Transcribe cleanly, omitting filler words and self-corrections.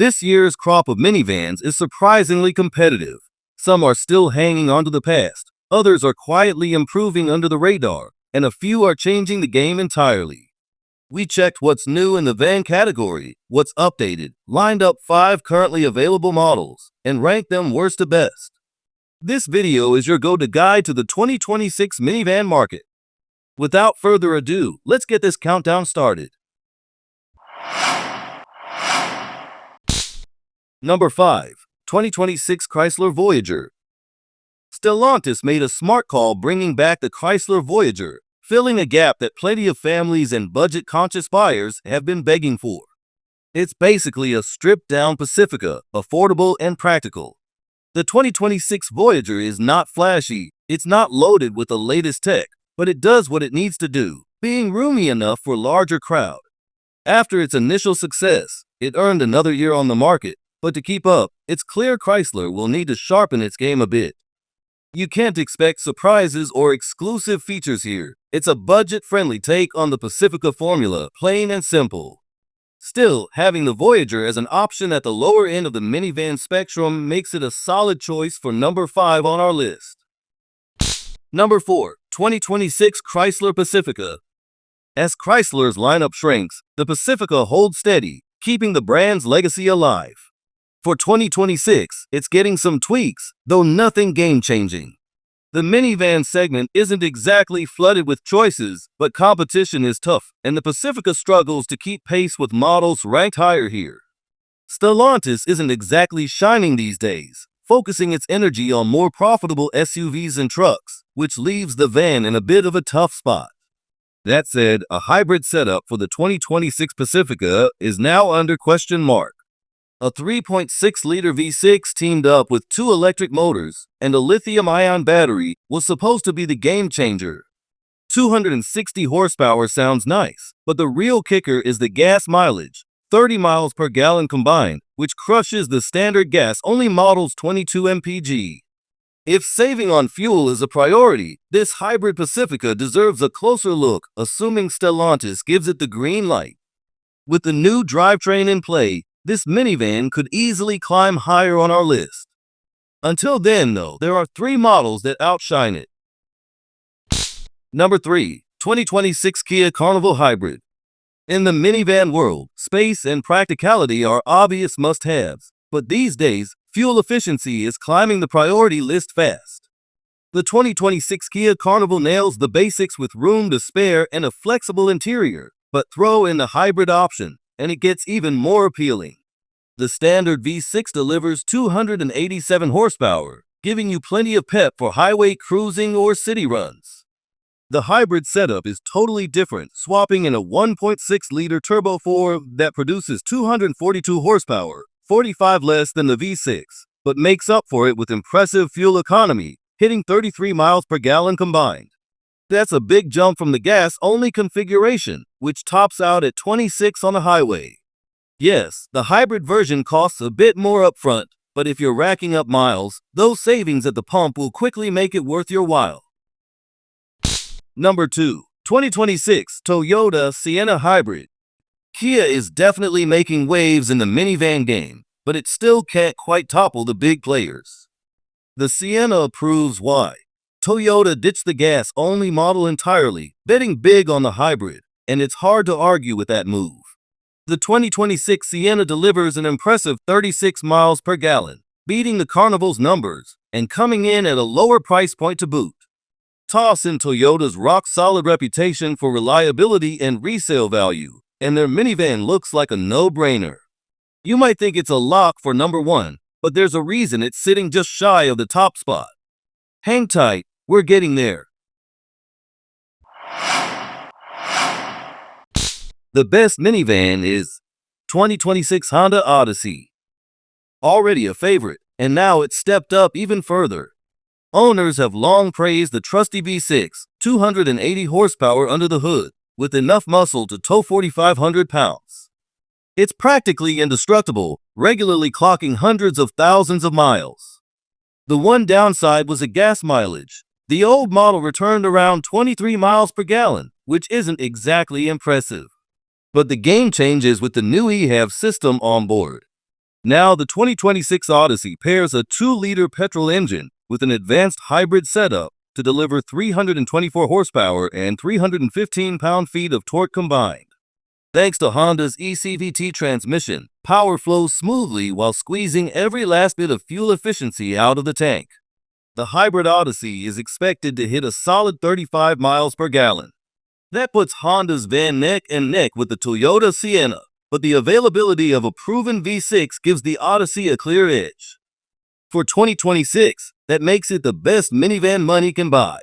This year's crop of minivans is surprisingly competitive. Some are still hanging onto the past, others are quietly improving under the radar, and a few are changing the game entirely. We checked what's new in the van category, what's updated, lined up 5 currently available models, and ranked them worst to best. This video is your go-to guide to the 2026 minivan market. Without further ado, let's get this countdown started. Number 5. 2026 Chrysler Voyager. Stellantis made a smart call bringing back the Chrysler Voyager, filling a gap that plenty of families and budget-conscious buyers have been begging for. It's basically a stripped-down Pacifica, affordable and practical. The 2026 Voyager is not flashy, it's not loaded with the latest tech, but it does what it needs to do, being roomy enough for a larger crowd. After its initial success, it earned another year on the market, but to keep up, it's clear Chrysler will need to sharpen its game a bit. You can't expect surprises or exclusive features here. It's a budget-friendly take on the Pacifica formula, plain and simple. Still, having the Voyager as an option at the lower end of the minivan spectrum makes it a solid choice for number 5 on our list. Number 4. 2026 Chrysler Pacifica. As Chrysler's lineup shrinks, the Pacifica holds steady, keeping the brand's legacy alive. For 2026, it's getting some tweaks, though nothing game-changing. The minivan segment isn't exactly flooded with choices, but competition is tough, and the Pacifica struggles to keep pace with models ranked higher here. Stellantis isn't exactly shining these days, focusing its energy on more profitable SUVs and trucks, which leaves the van in a bit of a tough spot. That said, a hybrid setup for the 2026 Pacifica is now under question mark. A 3.6-liter V6 teamed up with 2 electric motors and a lithium-ion battery was supposed to be the game-changer. 260 horsepower sounds nice, but the real kicker is the gas mileage, 30 miles per gallon combined, which crushes the standard gas-only model's 22 mpg. If saving on fuel is a priority, this hybrid Pacifica deserves a closer look, assuming Stellantis gives it the green light. With the new drivetrain in play, this minivan could easily climb higher on our list. Until then, though, there are 3 models that outshine it. Number 3. 2026 Kia Carnival Hybrid. In the minivan world, space and practicality are obvious must-haves, but these days, fuel efficiency is climbing the priority list fast. The 2026 Kia Carnival nails the basics with room to spare and a flexible interior, but throw in the hybrid option, and it gets even more appealing. The standard V6 delivers 287 horsepower, giving you plenty of pep for highway cruising or city runs. The hybrid setup is totally different, swapping in a 1.6-liter Turbo 4 that produces 242 horsepower, 45 less than the V6, but makes up for it with impressive fuel economy, hitting 33 miles per gallon combined. That's a big jump from the gas-only configuration, which tops out at 26 on the highway. Yes, the hybrid version costs a bit more upfront, but if you're racking up miles, those savings at the pump will quickly make it worth your while. Number 2. 2026 Toyota Sienna Hybrid. Kia is definitely making waves in the minivan game, but it still can't quite topple the big players. The Sienna proves why. Toyota ditched the gas-only model entirely, betting big on the hybrid, and it's hard to argue with that move. The 2026 Sienna delivers an impressive 36 miles per gallon, beating the Carnival's numbers, and coming in at a lower price point to boot. Toss in Toyota's rock-solid reputation for reliability and resale value, and their minivan looks like a no-brainer. You might think it's a lock for number 1, but there's a reason it's sitting just shy of the top spot. Hang tight, we're getting there. The best minivan is 2026 Honda Odyssey. Already a favorite, and now it's stepped up even further. Owners have long praised the trusty V6, 280 horsepower under the hood, with enough muscle to tow 4,500 pounds. It's practically indestructible, regularly clocking hundreds of thousands of miles. The one downside was the gas mileage. The old model returned around 23 miles per gallon, which isn't exactly impressive. But the game changes with the new eHAV system on board. Now, the 2026 Odyssey pairs a 2-liter petrol engine with an advanced hybrid setup to deliver 324 horsepower and 315 pound-feet of torque combined. Thanks to Honda's eCVT transmission, power flows smoothly while squeezing every last bit of fuel efficiency out of the tank. The hybrid Odyssey is expected to hit a solid 35 miles per gallon. That puts Honda's van neck and neck with the Toyota Sienna, but the availability of a proven V6 gives the Odyssey a clear edge. For 2026, that makes it the best minivan money can buy.